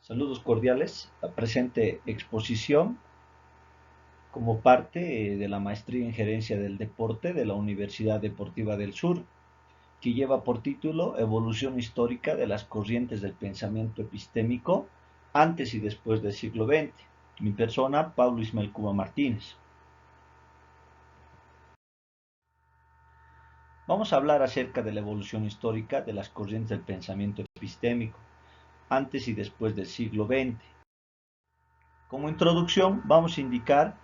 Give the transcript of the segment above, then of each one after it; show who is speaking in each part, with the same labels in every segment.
Speaker 1: Saludos cordiales. La presente exposición, como parte de la maestría en gerencia del deporte de la Universidad Deportiva del Sur, que lleva por título Evolución histórica de las corrientes del pensamiento epistémico antes y después del siglo XX. Mi persona, Pablo Ismael Cuba Martínez. Vamos a hablar acerca de la evolución histórica de las corrientes del pensamiento epistémico antes y después del siglo XX. Como introducción, vamos a indicar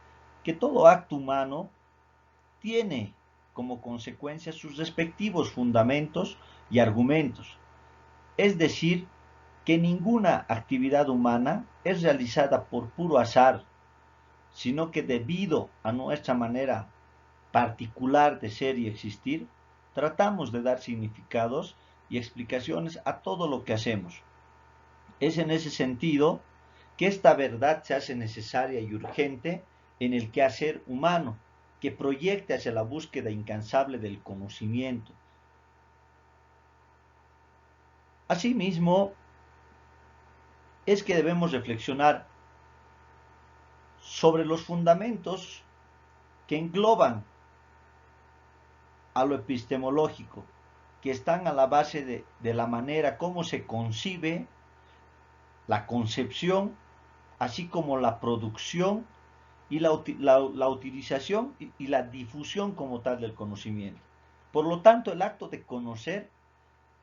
Speaker 1: que todo acto humano tiene como consecuencia sus respectivos fundamentos y argumentos. Es decir, que ninguna actividad humana es realizada por puro azar, sino que debido a nuestra manera particular de ser y existir, tratamos de dar significados y explicaciones a todo lo que hacemos. Es en ese sentido que esta verdad se hace necesaria y urgente en el quehacer humano, que proyecte hacia la búsqueda incansable del conocimiento. Asimismo, es que debemos reflexionar sobre los fundamentos que engloban a lo epistemológico, que están a la base de la manera como se concibe la concepción, así como la producción y la utilización y la difusión como tal del conocimiento. Por lo tanto, el acto de conocer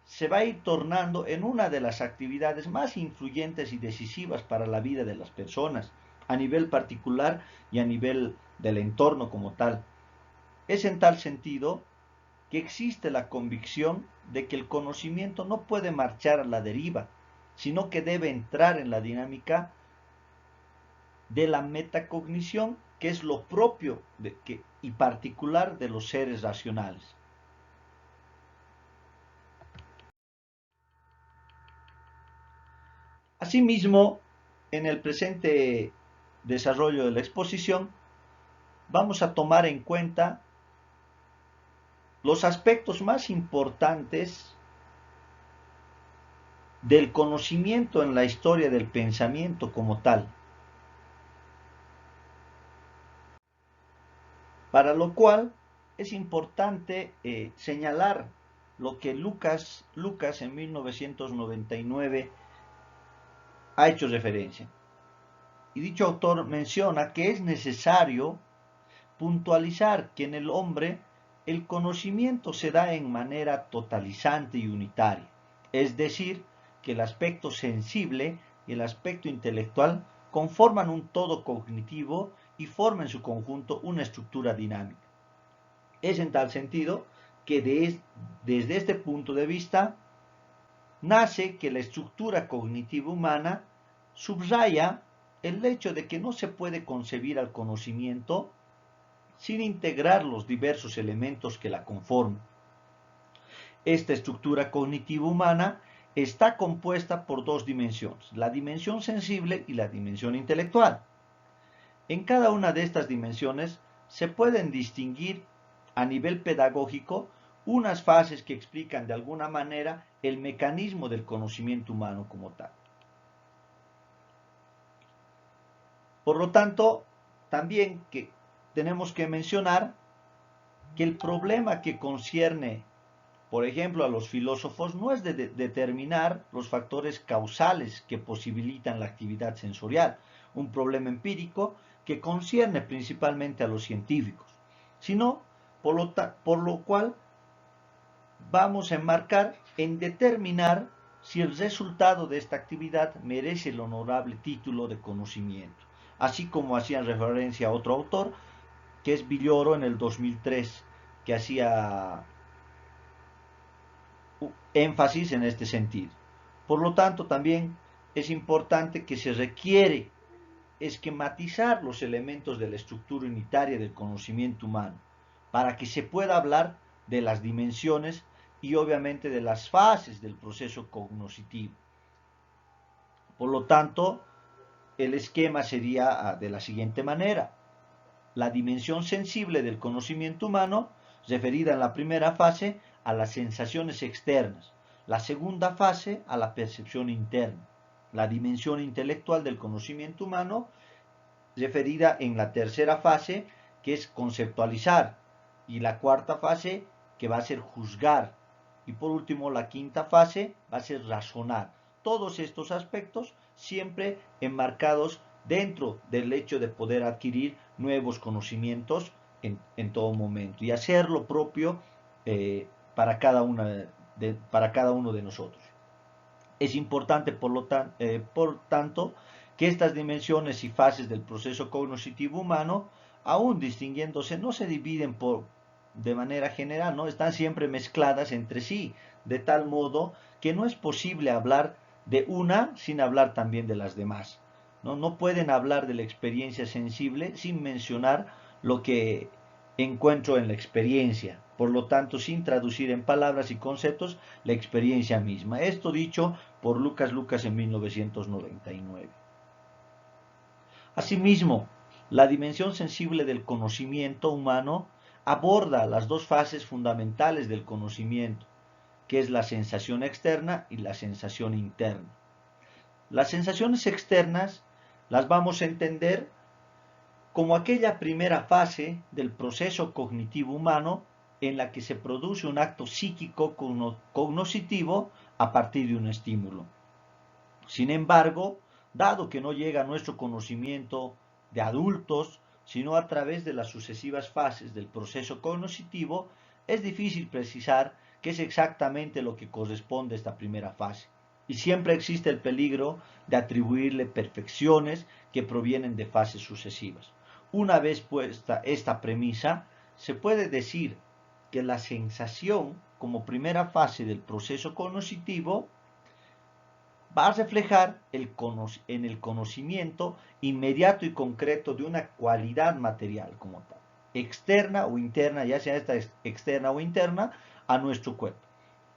Speaker 1: se va a ir tornando en una de las actividades más influyentes y decisivas para la vida de las personas, a nivel particular y a nivel del entorno como tal. Es en tal sentido que existe la convicción de que el conocimiento no puede marchar a la deriva, sino que debe entrar en la dinámica de la metacognición, que es lo propio y particular de los seres racionales. Asimismo, en el presente desarrollo de la exposición, vamos a tomar en cuenta los aspectos más importantes del conocimiento en la historia del pensamiento como tal, para lo cual es importante señalar lo que Lucas en 1999 ha hecho referencia. Y dicho autor menciona que es necesario puntualizar que en el hombre el conocimiento se da en manera totalizante y unitaria, es decir, que el aspecto sensible y el aspecto intelectual conforman un todo cognitivo y forman en su conjunto una estructura dinámica. Es en tal sentido que desde este punto de vista nace que la estructura cognitiva humana subraya el hecho de que no se puede concebir al conocimiento sin integrar los diversos elementos que la conforman. Esta estructura cognitiva humana está compuesta por dos dimensiones, la dimensión sensible y la dimensión intelectual. En cada una de estas dimensiones se pueden distinguir a nivel pedagógico unas fases que explican de alguna manera el mecanismo del conocimiento humano como tal. Por lo tanto, también que tenemos que mencionar que el problema que concierne, por ejemplo, a los filósofos no es de determinar los factores causales que posibilitan la actividad sensorial, un problema empírico que concierne principalmente a los científicos, sino por lo cual vamos a enmarcar en determinar si el resultado de esta actividad merece el honorable título de conocimiento, así como hacían referencia a otro autor, que es Villoro en el 2003, que hacía énfasis en este sentido. Por lo tanto, también es importante que se requiere esquematizar los elementos de la estructura unitaria del conocimiento humano, para que se pueda hablar de las dimensiones y obviamente de las fases del proceso cognoscitivo. Por lo tanto, el esquema sería de la siguiente manera. La dimensión sensible del conocimiento humano, referida en la primera fase a las sensaciones externas, la segunda fase a la percepción interna. La dimensión intelectual del conocimiento humano, referida en la tercera fase, que es conceptualizar, y la cuarta fase, que va a ser juzgar, y por último la quinta fase va a ser razonar. Todos estos aspectos siempre enmarcados dentro del hecho de poder adquirir nuevos conocimientos en todo momento y hacer lo propio para cada uno de nosotros. Es importante, por tanto, que estas dimensiones y fases del proceso cognitivo humano, aún distinguiéndose, no se dividen de manera general, ¿no? Están siempre mezcladas entre sí, de tal modo que no es posible hablar de una sin hablar también de las demás. No pueden hablar de la experiencia sensible sin mencionar lo que encuentro en la experiencia, por lo tanto, sin traducir en palabras y conceptos la experiencia misma. Esto dicho por Lucas en 1999. Asimismo, la dimensión sensible del conocimiento humano aborda las dos fases fundamentales del conocimiento, que es la sensación externa y la sensación interna. Las sensaciones externas las vamos a entender como aquella primera fase del proceso cognitivo humano en la que se produce un acto psíquico cognoscitivo a partir de un estímulo. Sin embargo, dado que no llega a nuestro conocimiento de adultos, sino a través de las sucesivas fases del proceso cognitivo, es difícil precisar qué es exactamente lo que corresponde a esta primera fase. Y siempre existe el peligro de atribuirle perfecciones que provienen de fases sucesivas. Una vez puesta esta premisa, se puede decir que la sensación, como primera fase del proceso cognitivo, va a reflejar en el conocimiento inmediato y concreto de una cualidad material como tal, externa o interna, ya sea esta externa o interna, a nuestro cuerpo,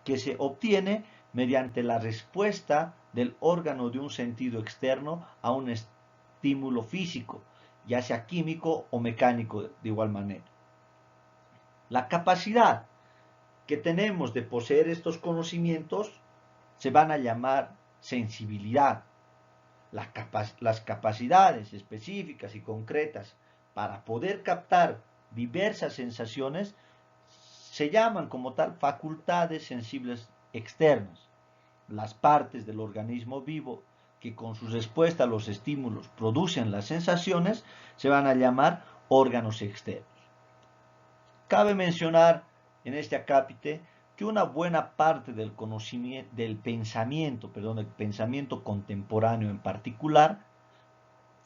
Speaker 1: que se obtiene mediante la respuesta del órgano de un sentido externo a un estímulo físico, ya sea químico o mecánico de igual manera. La capacidad que tenemos de poseer estos conocimientos se van a llamar sensibilidad. Las capacidades específicas y concretas para poder captar diversas sensaciones se llaman como tal facultades sensibles externas. Las partes del organismo vivo que con su respuesta a los estímulos producen las sensaciones se van a llamar órganos externos. Cabe mencionar en este acápite que una buena parte del pensamiento contemporáneo en particular,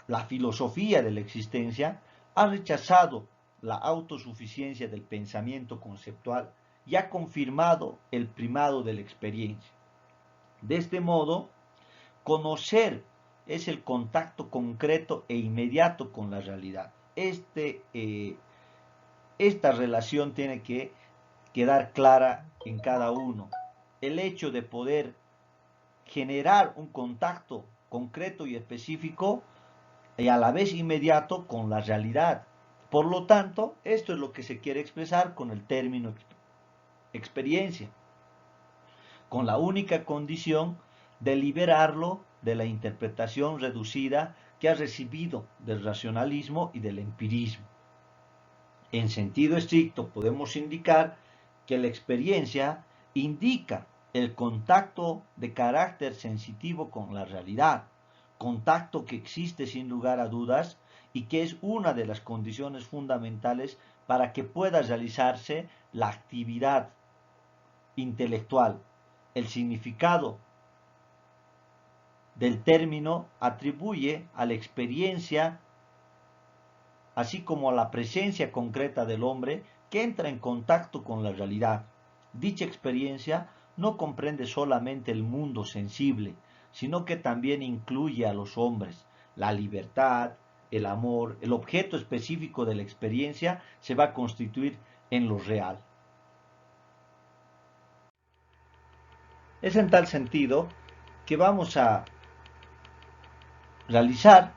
Speaker 1: la filosofía de la existencia, ha rechazado la autosuficiencia del pensamiento conceptual y ha confirmado el primado de la experiencia. De este modo, conocer es el contacto concreto e inmediato con la realidad. Esta relación tiene que quedar clara en cada uno. El hecho de poder generar un contacto concreto y específico y a la vez inmediato con la realidad. Por lo tanto, esto es lo que se quiere expresar con el término experiencia, con la única condición de liberarlo de la interpretación reducida que ha recibido del racionalismo y del empirismo. En sentido estricto, podemos indicar que la experiencia indica el contacto de carácter sensitivo con la realidad, contacto que existe sin lugar a dudas y que es una de las condiciones fundamentales para que pueda realizarse la actividad intelectual. El significado del término atribuye a la experiencia así como a la presencia concreta del hombre que entra en contacto con la realidad. Dicha experiencia no comprende solamente el mundo sensible, sino que también incluye a los hombres. La libertad, el amor, el objeto específico de la experiencia se va a constituir en lo real. Es en tal sentido que vamos a realizar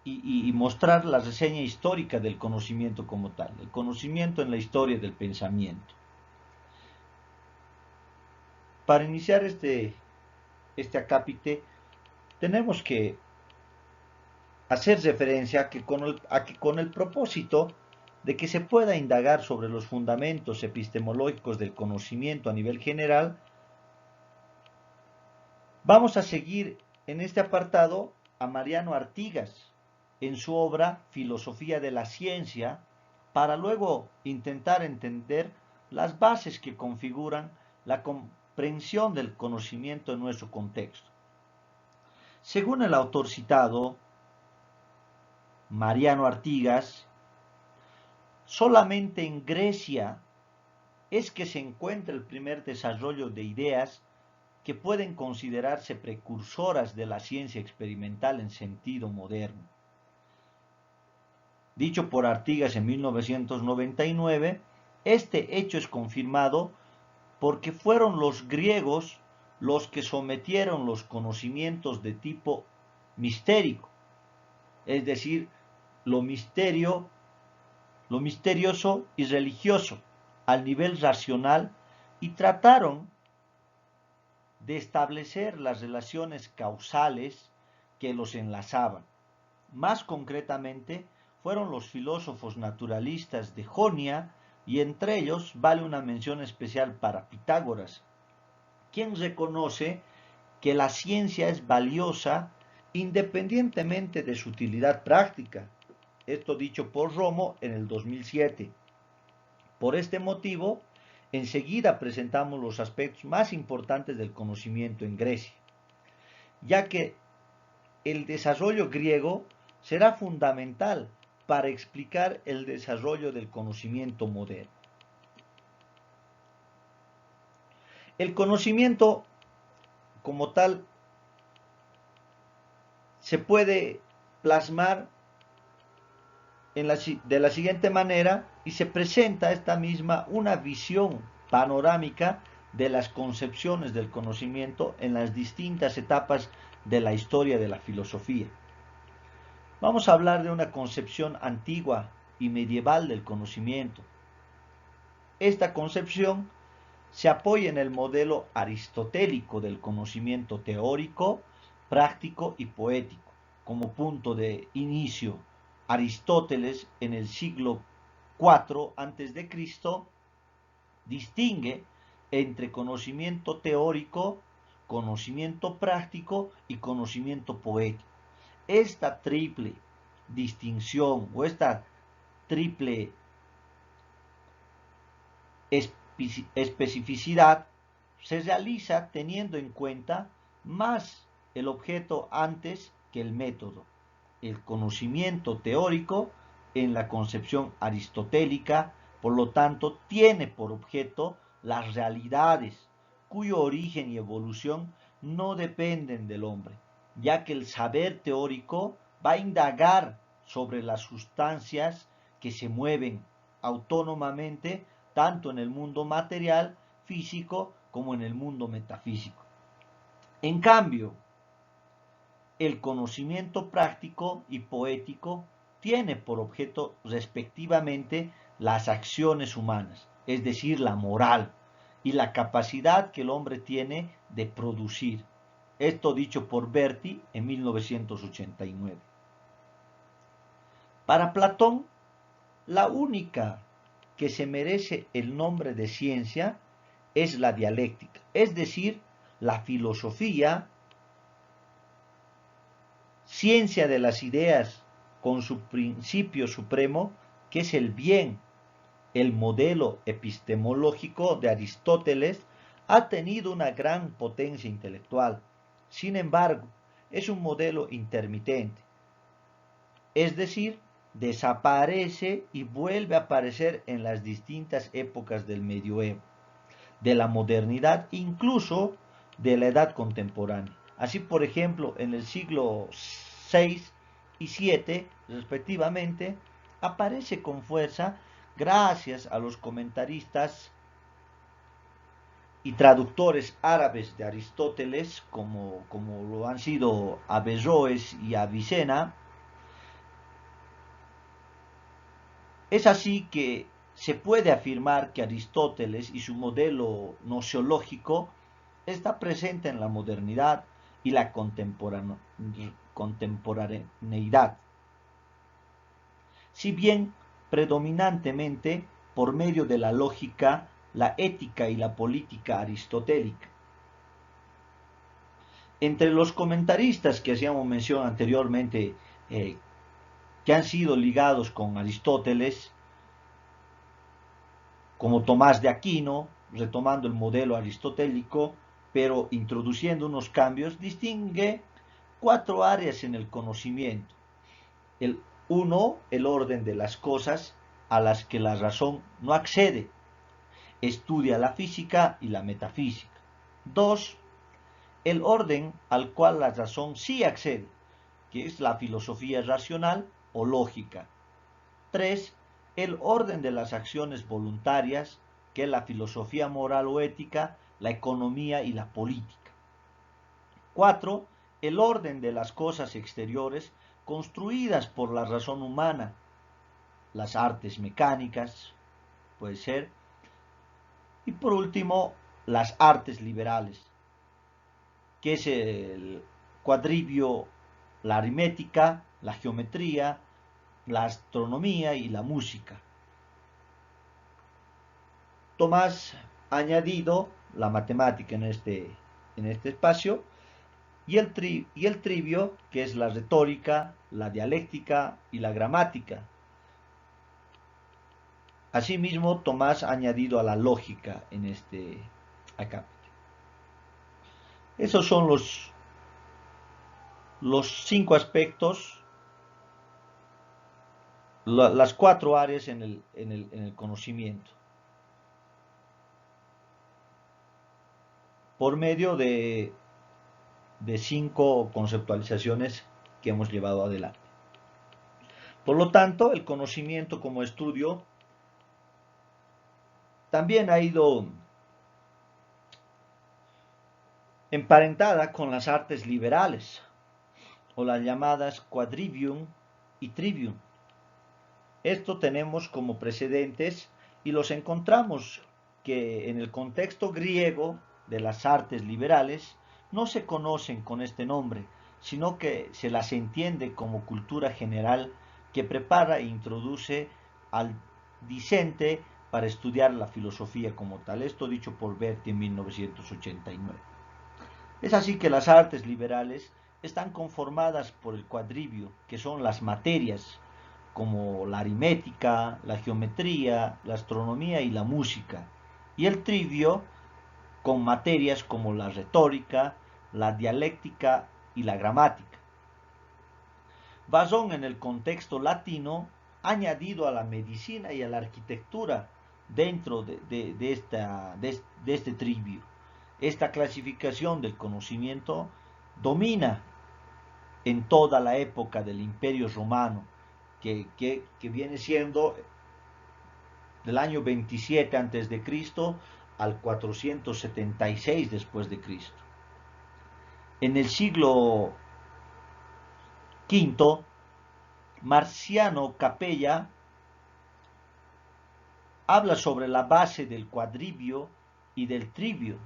Speaker 1: y mostrar la reseña histórica del conocimiento como tal, el conocimiento en la historia del pensamiento. Para iniciar este este acápite, tenemos que hacer referencia a que con el propósito de que se pueda indagar sobre los fundamentos epistemológicos del conocimiento a nivel general, vamos a seguir en este apartado a Mariano Artigas en su obra Filosofía de la Ciencia, para luego intentar entender las bases que configuran la comprensión del conocimiento en nuestro contexto. Según el autor citado, Mariano Artigas, solamente en Grecia es que se encuentra el primer desarrollo de ideas que pueden considerarse precursoras de la ciencia experimental en sentido moderno. Dicho por Artigas en 1999, este hecho es confirmado porque fueron los griegos los que sometieron los conocimientos de tipo mistérico, es decir, lo misterioso y religioso, al nivel racional, y trataron de establecer las relaciones causales que los enlazaban. Más concretamente, fueron los filósofos naturalistas de Jonia, y entre ellos vale una mención especial para Pitágoras, quien reconoce que la ciencia es valiosa independientemente de su utilidad práctica. Esto dicho por Romo en el 2007. Por este motivo, enseguida presentamos los aspectos más importantes del conocimiento en Grecia, ya que el desarrollo griego será fundamental para explicar el desarrollo del conocimiento moderno. El conocimiento como tal se puede plasmar de la siguiente manera, y se presenta esta misma una visión panorámica de las concepciones del conocimiento en las distintas etapas de la historia de la filosofía. Vamos a hablar de una concepción antigua y medieval del conocimiento. Esta concepción se apoya en el modelo aristotélico del conocimiento teórico, práctico y poético. Como punto de inicio, Aristóteles en el siglo IV a.C. distingue entre conocimiento teórico, conocimiento práctico y conocimiento poético. Esta triple distinción o esta triple especificidad se realiza teniendo en cuenta más el objeto antes que el método. El conocimiento teórico en la concepción aristotélica, por lo tanto, tiene por objeto las realidades cuyo origen y evolución no dependen del hombre, ya que el saber teórico va a indagar sobre las sustancias que se mueven autónomamente tanto en el mundo material, físico, como en el mundo metafísico. En cambio, el conocimiento práctico y poético tiene por objeto respectivamente las acciones humanas, es decir, la moral y la capacidad que el hombre tiene de producir. Esto dicho por Berti en 1989. Para Platón, la única que se merece el nombre de ciencia es la dialéctica, es decir, la filosofía, ciencia de las ideas con su principio supremo, que es el bien. El modelo epistemológico de Aristóteles ha tenido una gran potencia intelectual. Sin embargo, es un modelo intermitente, es decir, desaparece y vuelve a aparecer en las distintas épocas del medioevo, de la modernidad, incluso de la edad contemporánea. Así, por ejemplo, en el siglo VI y VII, respectivamente, aparece con fuerza gracias a los comentaristas y traductores árabes de Aristóteles, como lo han sido Averroes y Avicena. Es así que se puede afirmar que Aristóteles y su modelo nociológico está presente en la modernidad y la contemporaneidad, si bien predominantemente por medio de la lógica, la ética y la política aristotélica. Entre los comentaristas que hacíamos mención anteriormente, que han sido ligados con Aristóteles, como Tomás de Aquino, retomando el modelo aristotélico, pero introduciendo unos cambios, distingue 4 áreas en el conocimiento. El 1, el orden de las cosas a las que la razón no accede. Estudia la física y la metafísica. 2, el orden al cual la razón sí accede, que es la filosofía racional o lógica. 3, el orden de las acciones voluntarias, que es la filosofía moral o ética, la economía y la política. 4, el orden de las cosas exteriores construidas por la razón humana, las artes mecánicas, puede ser. Y por último, las artes liberales, que es el cuadribio, la aritmética, la geometría, la astronomía y la música. Tomás ha añadido la matemática en este espacio y el trivio, que es la retórica, la dialéctica y la gramática. Asimismo, Tomás ha añadido a la lógica en este acá. Esos son los 5 aspectos, las 4 áreas en el conocimiento, por medio de 5 conceptualizaciones que hemos llevado adelante. Por lo tanto, el conocimiento como estudio también ha ido emparentada con las artes liberales, o las llamadas quadrivium y trivium. Esto tenemos como precedentes y los encontramos que en el contexto griego de las artes liberales no se conocen con este nombre, sino que se las entiende como cultura general que prepara e introduce al discente para estudiar la filosofía como tal. Esto dicho por Berti en 1989. Es así que las artes liberales están conformadas por el cuadribio, que son las materias como la aritmética, la geometría, la astronomía y la música, y el trivio con materias como la retórica, la dialéctica y la gramática. Bazón, en el contexto latino, ha añadido a la medicina y a la arquitectura dentro de este trivio. Esta clasificación del conocimiento domina en toda la época del Imperio Romano, que viene siendo del año 27 a.C. al 476 después de Cristo. En el siglo V, Marciano Capella habla sobre la base del cuadribio y del trivio.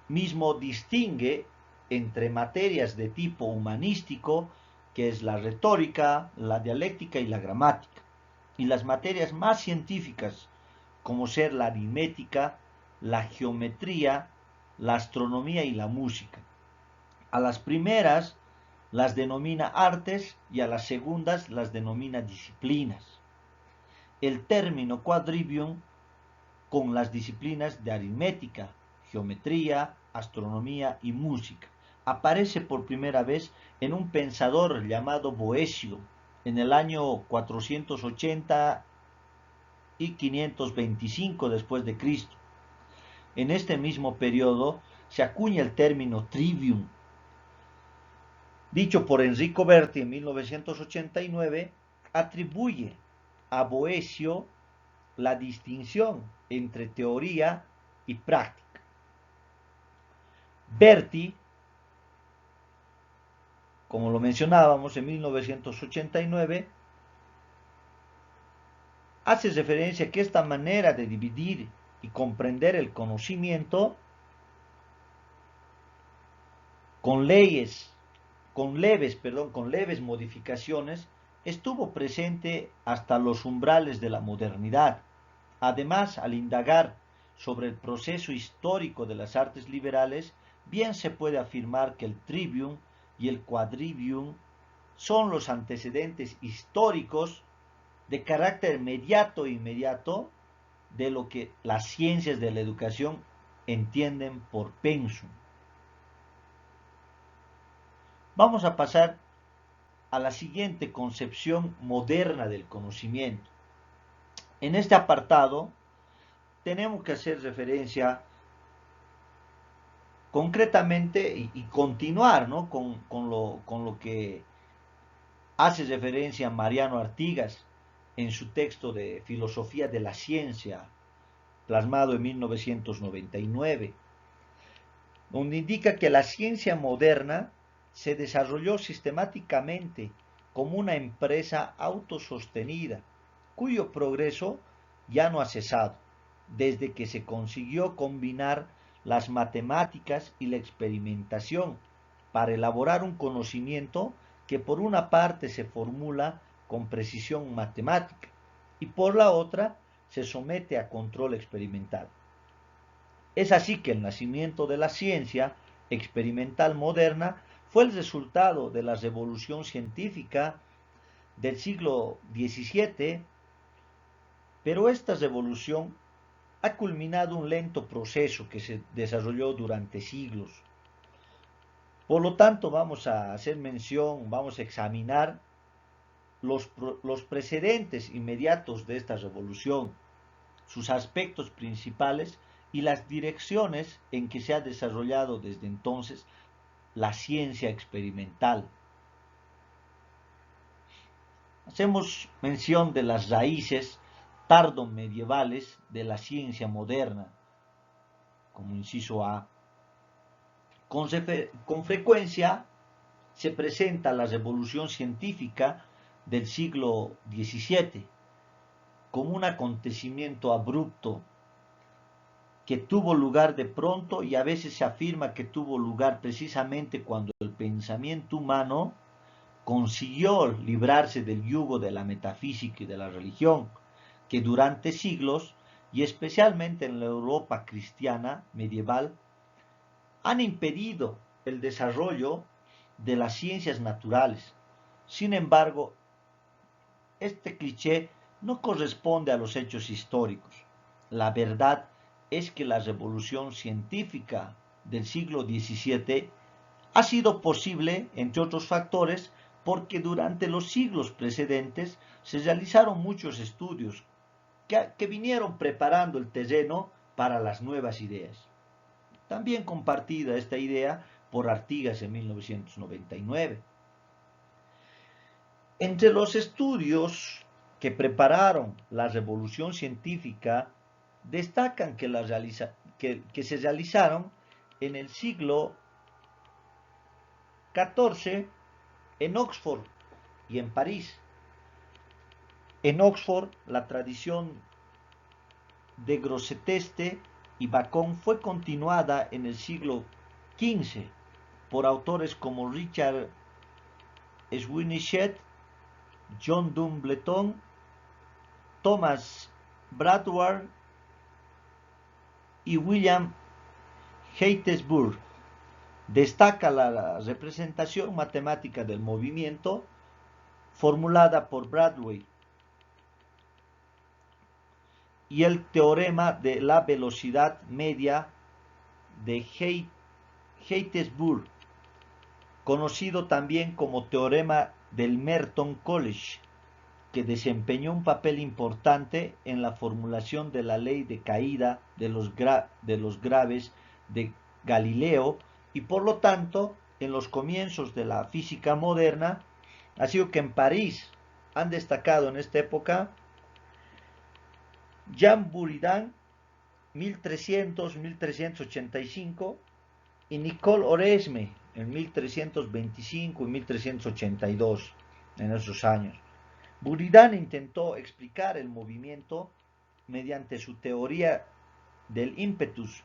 Speaker 1: Mismo distingue entre materias de tipo humanístico, que es la retórica, la dialéctica y la gramática, y las materias más científicas, como ser la aritmética, la geometría, la astronomía y la música. A las primeras las denomina artes y a las segundas las denomina disciplinas. El término quadrivium con las disciplinas de aritmética, geometría, astronomía y música. Aparece por primera vez en un pensador llamado Boecio en el año 480 y 525 después de Cristo. En este mismo periodo se acuña el término trivium, dicho por Enrico Berti en 1989, atribuye a Boecio la distinción entre teoría y práctica. Berti, como lo mencionábamos, en 1989, hace referencia a que esta manera de dividir y comprender el conocimiento con leyes, con leves modificaciones, estuvo presente hasta los umbrales de la modernidad. Además, al indagar sobre el proceso histórico de las artes liberales, bien se puede afirmar que el trivium y el quadrivium son los antecedentes históricos de carácter inmediato de lo que las ciencias de la educación entienden por pensum. Vamos a pasar a la siguiente concepción moderna del conocimiento. En este apartado tenemos que hacer referencia concretamente y continuar, ¿no? con lo que hace referencia Mariano Artigas en su texto de Filosofía de la Ciencia, plasmado en 1999, donde indica que la ciencia moderna se desarrolló sistemáticamente como una empresa autosostenida, cuyo progreso ya no ha cesado, desde que se consiguió combinar las matemáticas y la experimentación para elaborar un conocimiento que por una parte se formula con precisión matemática y por la otra se somete a control experimental. Es así que el nacimiento de la ciencia experimental moderna fue el resultado de la revolución científica del siglo XVII, pero esta revolución ha culminado un lento proceso que se desarrolló durante siglos. Por lo tanto, vamos a hacer mención, vamos a examinar los precedentes inmediatos de esta revolución, sus aspectos principales y las direcciones en que se ha desarrollado desde entonces la ciencia experimental. Hacemos mención de las raíces tardomedievales de la ciencia moderna, como inciso A. Con frecuencia se presenta la revolución científica del siglo XVII como un acontecimiento abrupto que tuvo lugar de pronto, y a veces se afirma que tuvo lugar precisamente cuando el pensamiento humano consiguió librarse del yugo de la metafísica y de la religión, que durante siglos, y especialmente en la Europa cristiana medieval, han impedido el desarrollo de las ciencias naturales. Sin embargo, este cliché no corresponde a los hechos históricos. La verdad es que la revolución científica del siglo XVII ha sido posible, entre otros factores, porque durante los siglos precedentes se realizaron muchos estudios que vinieron preparando el terreno para las nuevas ideas. También compartida esta idea por Artigas en 1999. Entre los estudios que prepararon la revolución científica, destacan que se realizaron en el siglo XIV en Oxford y en París. En Oxford, la tradición de Grosseteste y Bacon fue continuada en el siglo XV por autores como Richard Swinichet, John Dumbleton, Thomas Bradward y William Heitesburg. Destaca la representación matemática del movimiento formulada por Bradway y el teorema de la velocidad media de Heitesburg, conocido también como teorema del Merton College, que desempeñó un papel importante en la formulación de la ley de caída de los graves de Galileo y por lo tanto en los comienzos de la física moderna. Ha sido que en París han destacado en esta época Jean Buridan 1300-1385 y Nicole Oresme en 1325 y 1382, en esos años. Buridan intentó explicar el movimiento mediante su teoría del ímpetus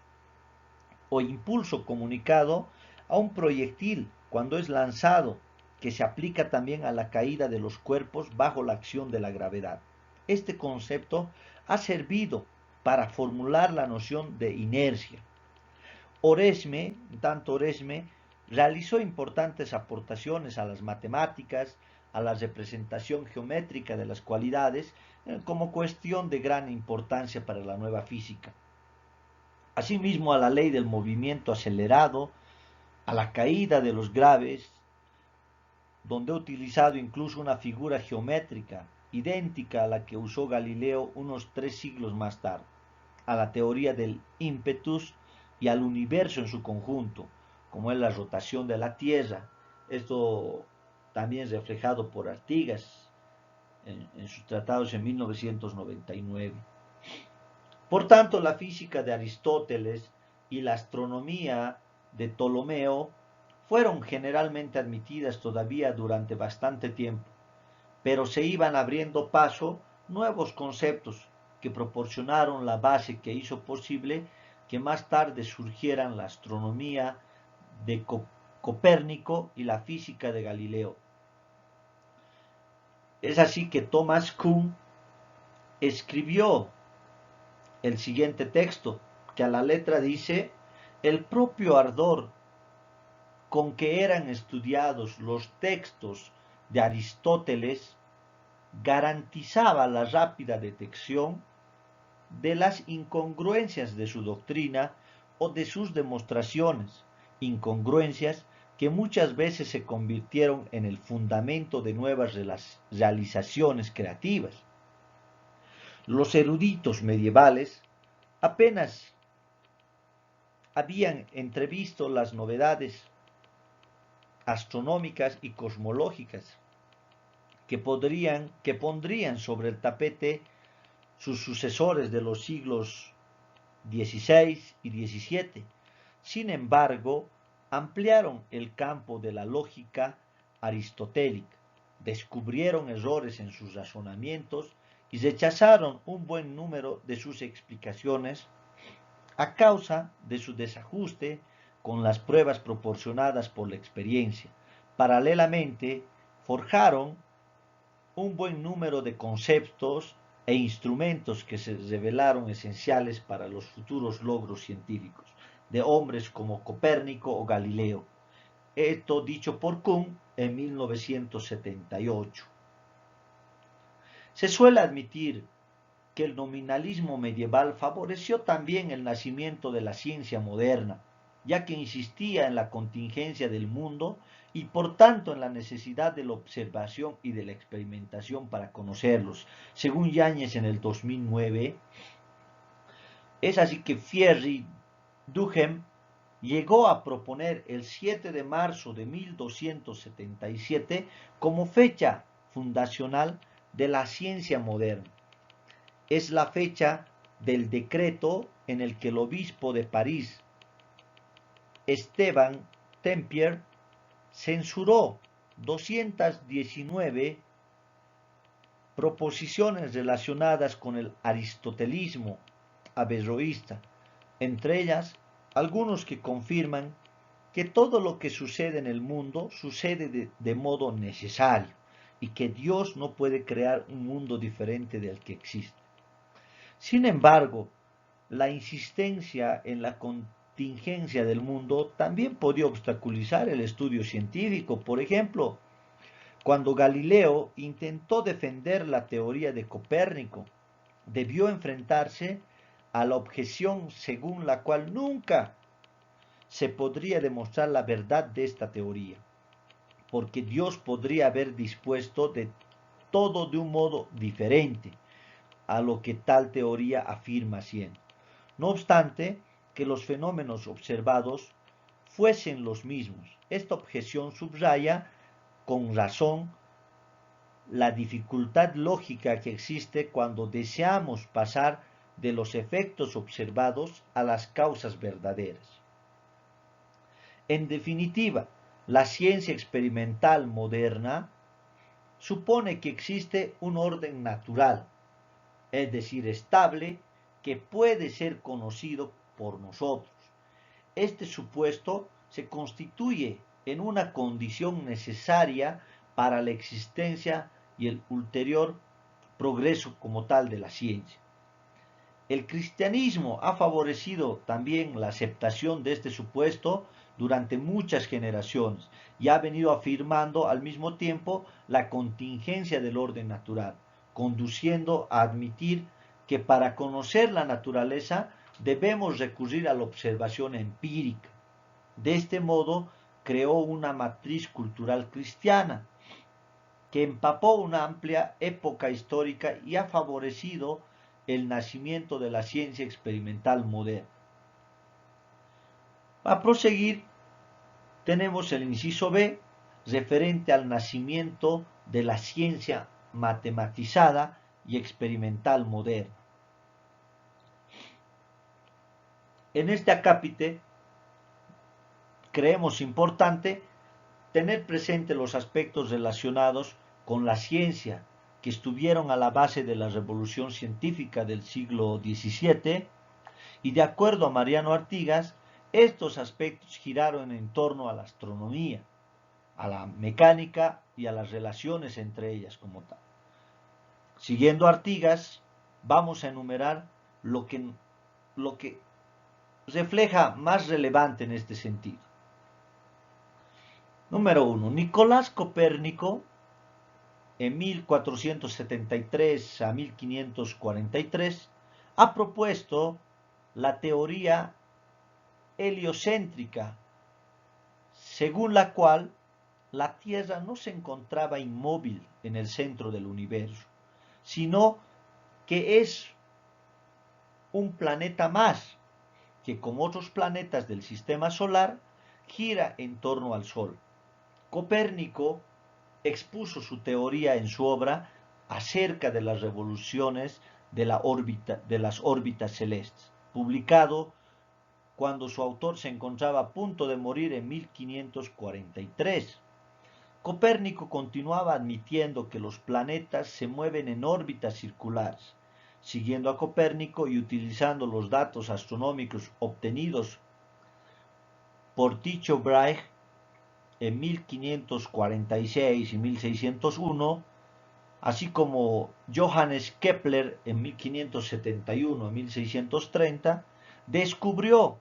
Speaker 1: o impulso comunicado a un proyectil cuando es lanzado, que se aplica también a la caída de los cuerpos bajo la acción de la gravedad. Este concepto ha servido para formular la noción de inercia. Oresme realizó importantes aportaciones a las matemáticas, a la representación geométrica de las cualidades, como cuestión de gran importancia para la nueva física. Asimismo, a la ley del movimiento acelerado, a la caída de los graves, donde ha utilizado incluso una figura geométrica idéntica a la que usó Galileo unos 3 siglos más tarde, a la teoría del ímpetus y al universo en su conjunto, como es la rotación de la Tierra. Esto también reflejado por Artigas en sus tratados en 1999. Por tanto, la física de Aristóteles y la astronomía de Ptolomeo fueron generalmente admitidas todavía durante bastante tiempo, pero se iban abriendo paso nuevos conceptos que proporcionaron la base que hizo posible que más tarde surgieran la astronomía de Copérnico y la física de Galileo. Es así que Thomas Kuhn escribió el siguiente texto, que a la letra dice: el propio ardor con que eran estudiados los textos de Aristóteles garantizaba la rápida detección de las incongruencias de su doctrina o de sus demostraciones, incongruencias que muchas veces se convirtieron en el fundamento de nuevas realizaciones creativas. Los eruditos medievales apenas habían entrevisto las novedades astronómicas y cosmológicas que pondrían sobre el tapete sus sucesores de los siglos XVI y XVII. Sin embargo, ampliaron el campo de la lógica aristotélica, descubrieron errores en sus razonamientos y rechazaron un buen número de sus explicaciones a causa de su desajuste con las pruebas proporcionadas por la experiencia. Paralelamente, forjaron un buen número de conceptos e instrumentos que se revelaron esenciales para los futuros logros científicos de hombres como Copérnico o Galileo. Esto dicho por Kuhn en 1978. Se suele admitir que el nominalismo medieval favoreció también el nacimiento de la ciencia moderna, ya que insistía en la contingencia del mundo y por tanto en la necesidad de la observación y de la experimentación para conocerlos. Según Yáñez en el 2009, es así que Thierry Duhem llegó a proponer el 7 de marzo de 1277 como fecha fundacional de la ciencia moderna. Es la fecha del decreto en el que el obispo de París, Esteban Tempier, censuró 219 proposiciones relacionadas con el aristotelismo averroísta, entre ellas algunos que confirman que todo lo que sucede en el mundo sucede de modo necesario y que Dios no puede crear un mundo diferente del que existe. Sin embargo, la insistencia en la contingencia del mundo también podía obstaculizar el estudio científico. Por ejemplo, cuando Galileo intentó defender la teoría de Copérnico, debió enfrentarse a la objeción según la cual nunca se podría demostrar la verdad de esta teoría, porque Dios podría haber dispuesto de todo de un modo diferente a lo que tal teoría afirma siendo. No obstante que los fenómenos observados fuesen los mismos. Esta objeción subraya con razón la dificultad lógica que existe cuando deseamos pasar de los efectos observados a las causas verdaderas. En definitiva, la ciencia experimental moderna supone que existe un orden natural, es decir, estable, que puede ser conocido por nosotros. Este supuesto se constituye en una condición necesaria para la existencia y el ulterior progreso como tal de la ciencia. El cristianismo ha favorecido también la aceptación de este supuesto durante muchas generaciones y ha venido afirmando al mismo tiempo la contingencia del orden natural, conduciendo a admitir que para conocer la naturaleza debemos recurrir a la observación empírica. De este modo, creó una matriz cultural cristiana que empapó una amplia época histórica y ha favorecido el nacimiento de la ciencia experimental moderna. Para proseguir, tenemos el inciso B, referente al nacimiento de la ciencia matematizada y experimental moderna. En este acápite creemos importante tener presente los aspectos relacionados con la ciencia que estuvieron a la base de la revolución científica del siglo XVII, y de acuerdo a Mariano Artigas, estos aspectos giraron en torno a la astronomía, a la mecánica y a las relaciones entre ellas como tal. Siguiendo Artigas, vamos a enumerar lo que refleja más relevante en este sentido. Número 1. Nicolás Copérnico, en 1473 a 1543, ha propuesto la teoría heliocéntrica, según la cual la Tierra no se encontraba inmóvil en el centro del universo, sino que es un planeta más, que como otros planetas del sistema solar, gira en torno al Sol. Copérnico expuso su teoría en su obra acerca de las revoluciones de las órbitas celestes, publicado cuando su autor se encontraba a punto de morir en 1543. Copérnico continuaba admitiendo que los planetas se mueven en órbitas circulares. Siguiendo a Copérnico y utilizando los datos astronómicos obtenidos por Tycho Brahe en 1546 y 1601, así como Johannes Kepler en 1571 y 1630, descubrió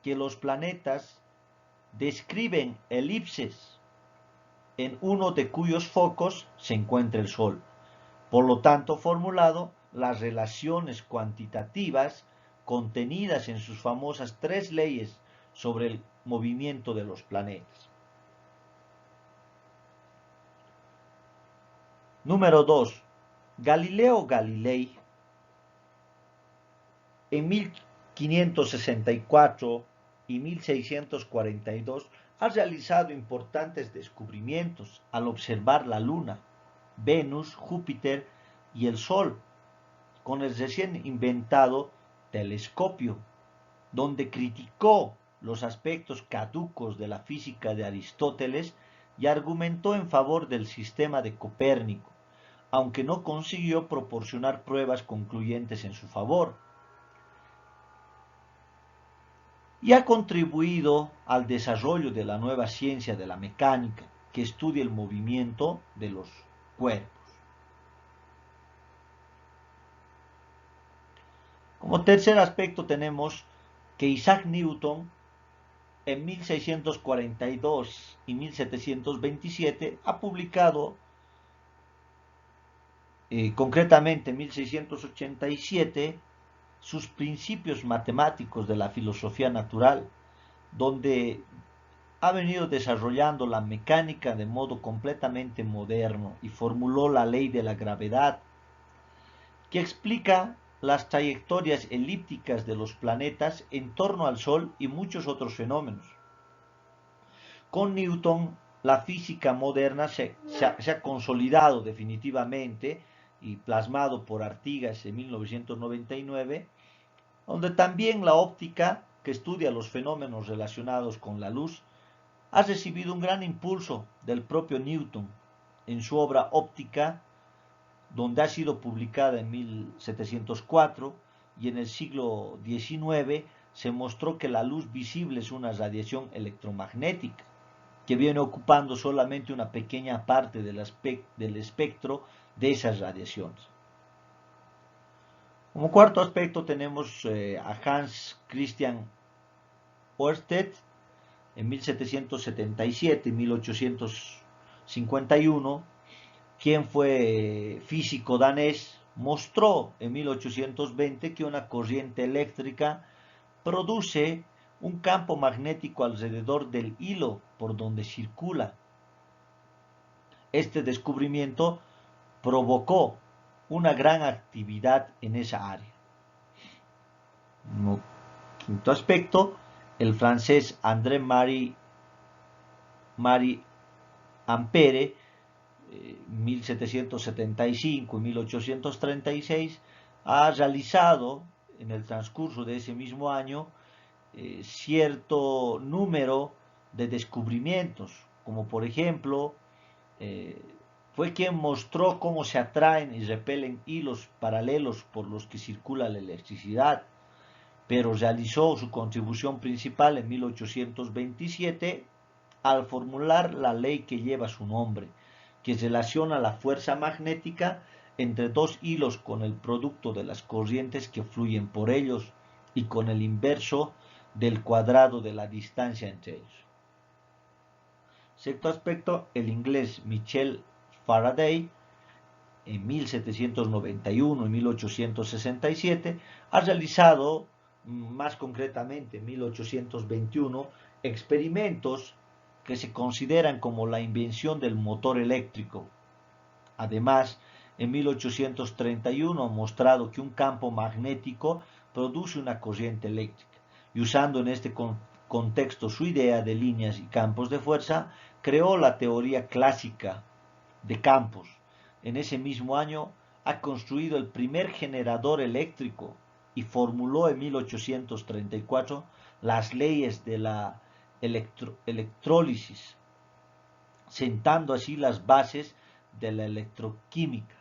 Speaker 1: que los planetas describen elipses en uno de cuyos focos se encuentra el Sol. Por lo tanto, formulado las relaciones cuantitativas contenidas en sus famosas 3 leyes sobre el movimiento de los planetas. Número 2. Galileo Galilei, en 1564 y 1642, ha realizado importantes descubrimientos al observar la Luna, Venus, Júpiter y el Sol con el recién inventado telescopio, donde criticó los aspectos caducos de la física de Aristóteles y argumentó en favor del sistema de Copérnico, aunque no consiguió proporcionar pruebas concluyentes en su favor. Y ha contribuido al desarrollo de la nueva ciencia de la mecánica, que estudia el movimiento de los cuerpos. Como tercer aspecto tenemos que Isaac Newton en 1642 y 1727 ha publicado, concretamente en 1687, sus principios matemáticos de la filosofía natural, donde ha venido desarrollando la mecánica de modo completamente moderno y formuló la ley de la gravedad, que explica las trayectorias elípticas de los planetas en torno al Sol y muchos otros fenómenos. Con Newton, la física moderna se ha consolidado definitivamente y plasmado por Artigas en 1999, donde también la óptica, que estudia los fenómenos relacionados con la luz, ha recibido un gran impulso del propio Newton en su obra Óptica, donde ha sido publicada en 1704, y en el siglo XIX se mostró que la luz visible es una radiación electromagnética, que viene ocupando solamente una pequeña parte del espectro de esas radiaciones. Como cuarto aspecto tenemos a Hans Christian Ørsted en 1777 y 1851, quien fue físico danés, mostró en 1820 que una corriente eléctrica produce un campo magnético alrededor del hilo por donde circula. Este descubrimiento provocó una gran actividad en esa área. Quinto aspecto, el francés André-Marie Ampère, 1775 y 1836, ha realizado en el transcurso de ese mismo año cierto número de descubrimientos, como por ejemplo, fue quien mostró cómo se atraen y repelen hilos paralelos por los que circula la electricidad, pero realizó su contribución principal en 1827 al formular la ley que lleva su nombre, que relaciona la fuerza magnética entre dos hilos con el producto de las corrientes que fluyen por ellos y con el inverso del cuadrado de la distancia entre ellos. Sexto aspecto, el inglés Michael Faraday, en 1791 y 1867, ha realizado, más concretamente en 1821, experimentos que se consideran como la invención del motor eléctrico. Además, en 1831 ha mostrado que un campo magnético produce una corriente eléctrica, y usando en este contexto su idea de líneas y campos de fuerza, creó la teoría clásica de campos. En ese mismo año ha construido el primer generador eléctrico y formuló en 1834 las leyes de la electrólisis, sentando así las bases de la electroquímica.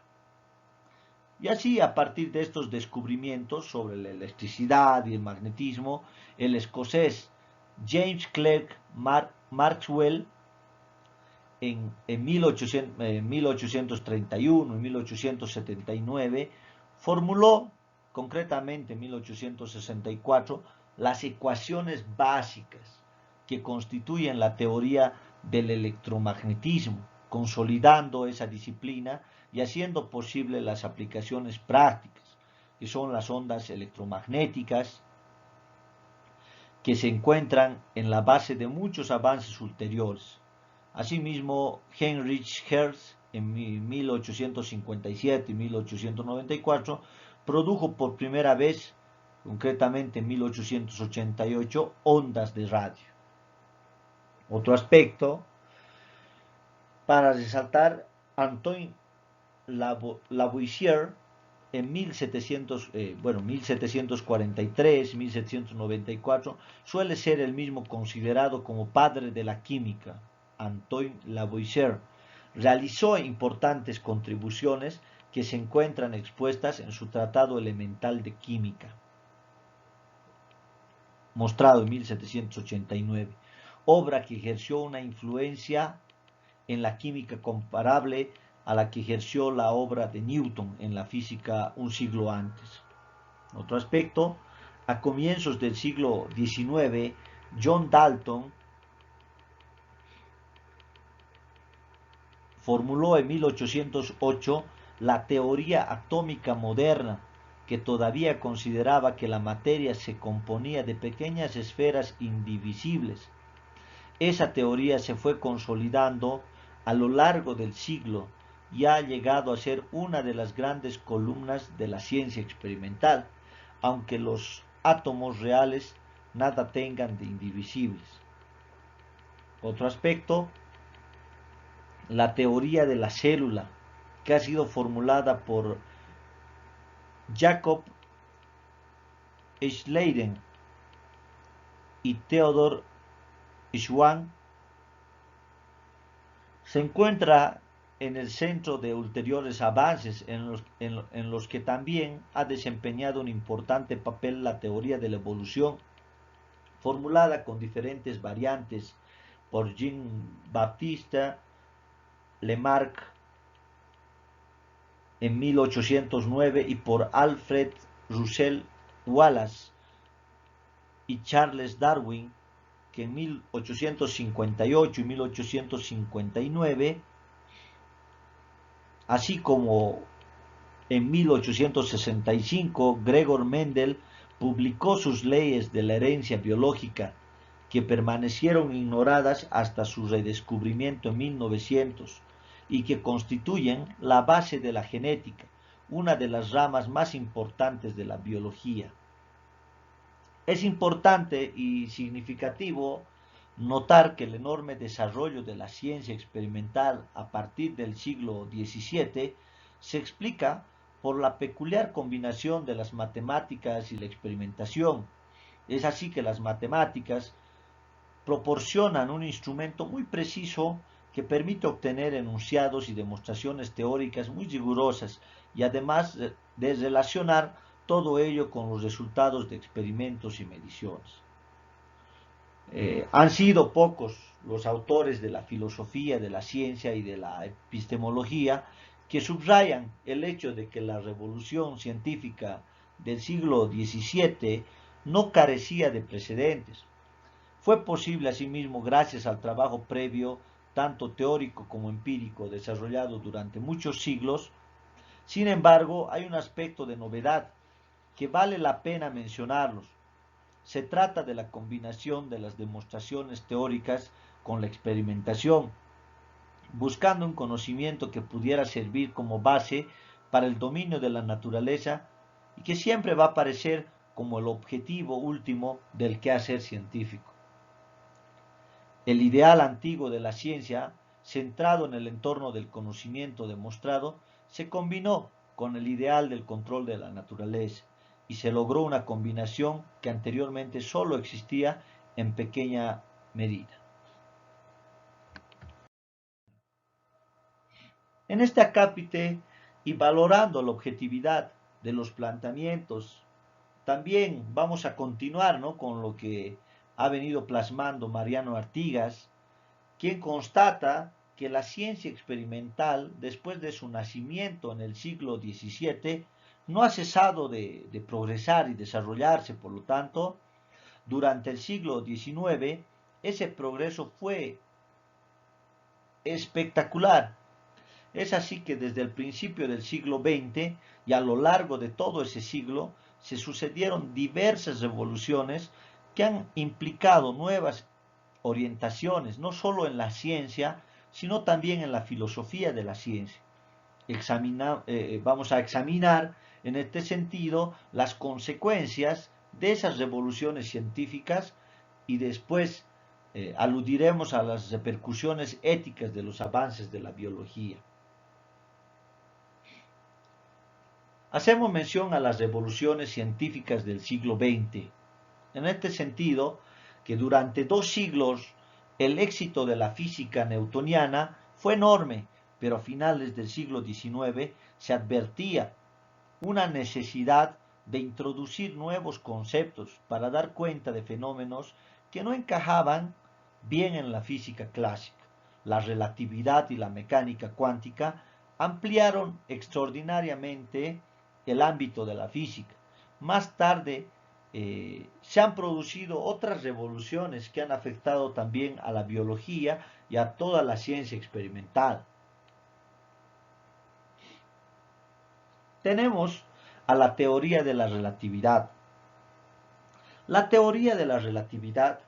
Speaker 1: Y así, a partir de estos descubrimientos sobre la electricidad y el magnetismo, el escocés James Clerk Maxwell en 1831 y 1879 formuló, concretamente en 1864, las ecuaciones básicas que constituyen la teoría del electromagnetismo, consolidando esa disciplina y haciendo posible las aplicaciones prácticas, que son las ondas electromagnéticas, que se encuentran en la base de muchos avances ulteriores. Asimismo, Heinrich Hertz, en 1857 y 1894, produjo por primera vez, concretamente en 1888, ondas de radio. Otro aspecto para resaltar, Antoine Lavoisier, en 1743-1794, suele ser el mismo considerado como padre de la química. Antoine Lavoisier realizó importantes contribuciones que se encuentran expuestas en su Tratado Elemental de Química, mostrado en 1789, obra que ejerció una influencia en la química comparable a la que ejerció la obra de Newton en la física un siglo antes. Otro aspecto, a comienzos del siglo XIX, John Dalton formuló en 1808 la teoría atómica moderna, que todavía consideraba que la materia se componía de pequeñas esferas indivisibles. Esa teoría se fue consolidando a lo largo del siglo y ha llegado a ser una de las grandes columnas de la ciencia experimental, aunque los átomos reales nada tengan de indivisibles. Otro aspecto, la teoría de la célula, que ha sido formulada por Jacob Schleiden y Theodor Schwann, se encuentra en el centro de ulteriores avances en los que también ha desempeñado un importante papel la teoría de la evolución formulada con diferentes variantes por Jean-Baptiste Lamarck en 1809 y por Alfred Russel Wallace y Charles Darwin, que en 1858 y 1859, así como en 1865 Gregor Mendel publicó sus leyes de la herencia biológica, que permanecieron ignoradas hasta su redescubrimiento en 1900 y que constituyen la base de la genética, una de las ramas más importantes de la biología. Es importante y significativo notar que el enorme desarrollo de la ciencia experimental a partir del siglo XVII se explica por la peculiar combinación de las matemáticas y la experimentación. Es así que las matemáticas proporcionan un instrumento muy preciso que permite obtener enunciados y demostraciones teóricas muy rigurosas y además de relacionar todo ello con los resultados de experimentos y mediciones. Han sido pocos los autores de la filosofía, de la ciencia y de la epistemología que subrayan el hecho de que la revolución científica del siglo XVII no carecía de precedentes. Fue posible asimismo gracias al trabajo previo, tanto teórico como empírico, desarrollado durante muchos siglos. Sin embargo, hay un aspecto de novedad que vale la pena mencionarlos. Se trata de la combinación de las demostraciones teóricas con la experimentación, buscando un conocimiento que pudiera servir como base para el dominio de la naturaleza y que siempre va a aparecer como el objetivo último del quehacer científico. El ideal antiguo de la ciencia, centrado en el entorno del conocimiento demostrado, se combinó con el ideal del control de la naturaleza y se logró una combinación que anteriormente solo existía en pequeña medida. En este acápite y valorando la objetividad de los planteamientos, también vamos a continuar, ¿no?, con lo que ha venido plasmando Mariano Artigas, quien constata que la ciencia experimental, después de su nacimiento en el siglo XVII, no ha cesado de progresar y desarrollarse. Por lo tanto, durante el siglo XIX, ese progreso fue espectacular. Es así que desde el principio del siglo XX y a lo largo de todo ese siglo, se sucedieron diversas revoluciones que han implicado nuevas orientaciones, no solo en la ciencia, sino también en la filosofía de la ciencia. Vamos a examinar en este sentido las consecuencias de esas revoluciones científicas y después aludiremos a las repercusiones éticas de los avances de la biología. Hacemos mención a las revoluciones científicas del siglo XX. En este sentido, que durante 2 siglos el éxito de la física newtoniana fue enorme, pero a finales del siglo XIX se advertía una necesidad de introducir nuevos conceptos para dar cuenta de fenómenos que no encajaban bien en la física clásica. La relatividad y la mecánica cuántica ampliaron extraordinariamente el ámbito de la física. Más tarde se han producido otras revoluciones que han afectado también a la biología y a toda la ciencia experimental. Tenemos a la teoría de la relatividad. La teoría de la relatividad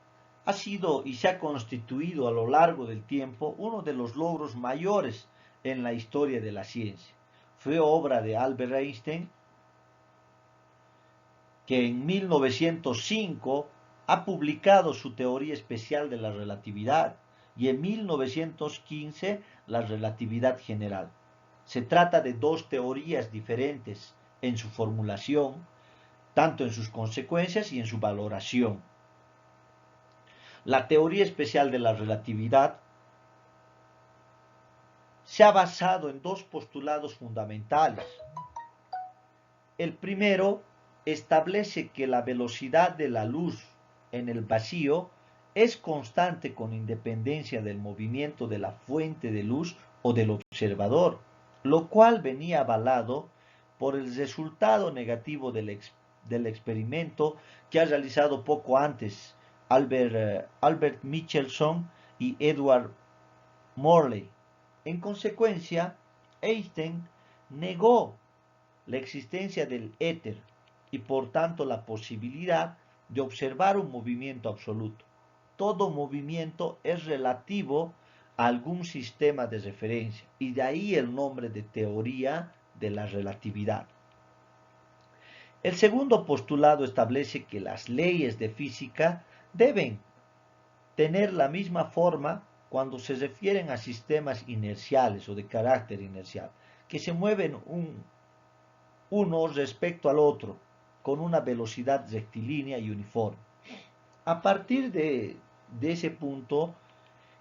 Speaker 1: ha sido y se ha constituido a lo largo del tiempo uno de los logros mayores en la historia de la ciencia. Fue obra de Albert Einstein, que en 1905 ha publicado su teoría especial de la relatividad y en 1915 la relatividad general. Se trata de 2 teorías diferentes en su formulación, tanto en sus consecuencias y en su valoración. La teoría especial de la relatividad se ha basado en 2 postulados fundamentales. El primero establece que la velocidad de la luz en el vacío es constante con independencia del movimiento de la fuente de luz o del observador, lo cual venía avalado por el resultado negativo del experimento que ha realizado poco antes Albert Michelson y Edward Morley. En consecuencia, Einstein negó la existencia del éter y por tanto la posibilidad de observar un movimiento absoluto. Todo movimiento es relativo a algún sistema de referencia y de ahí el nombre de teoría de la relatividad. El segundo postulado establece que las leyes de física deben tener la misma forma cuando se refieren a sistemas inerciales o de carácter inercial, que se mueven uno respecto al otro con una velocidad rectilínea y uniforme. A partir de ese punto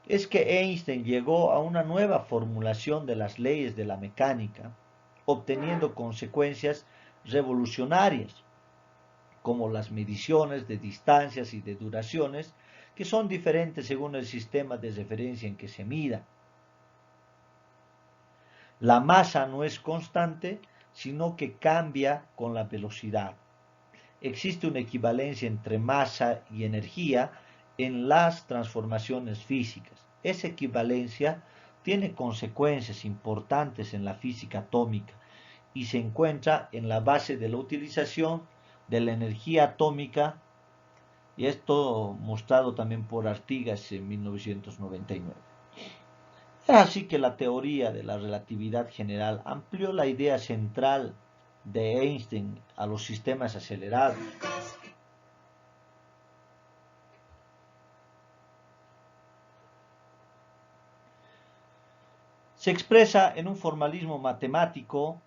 Speaker 1: es que Einstein llegó a una nueva formulación de las leyes de la mecánica, obteniendo consecuencias revolucionarias, como las mediciones de distancias y de duraciones, que son diferentes según el sistema de referencia en que se mida. La masa no es constante, sino que cambia con la velocidad. Existe una equivalencia entre masa y energía en las transformaciones físicas. Esa equivalencia tiene consecuencias importantes en la física atómica y se encuentra en la base de la utilización de la energía atómica, y esto mostrado también por Artigas en 1999. Es así que la teoría de la relatividad general amplió la idea central de Einstein a los sistemas acelerados. Se expresa en un formalismo matemático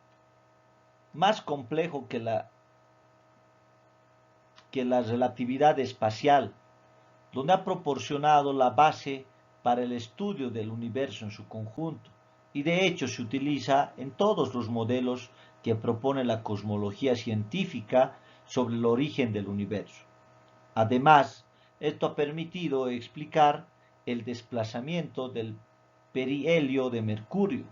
Speaker 1: más complejo que la relatividad espacial, donde ha proporcionado la base para el estudio del universo en su conjunto, y de hecho se utiliza en todos los modelos que propone la cosmología científica sobre el origen del universo. Además, esto ha permitido explicar el desplazamiento del perihelio de Mercurio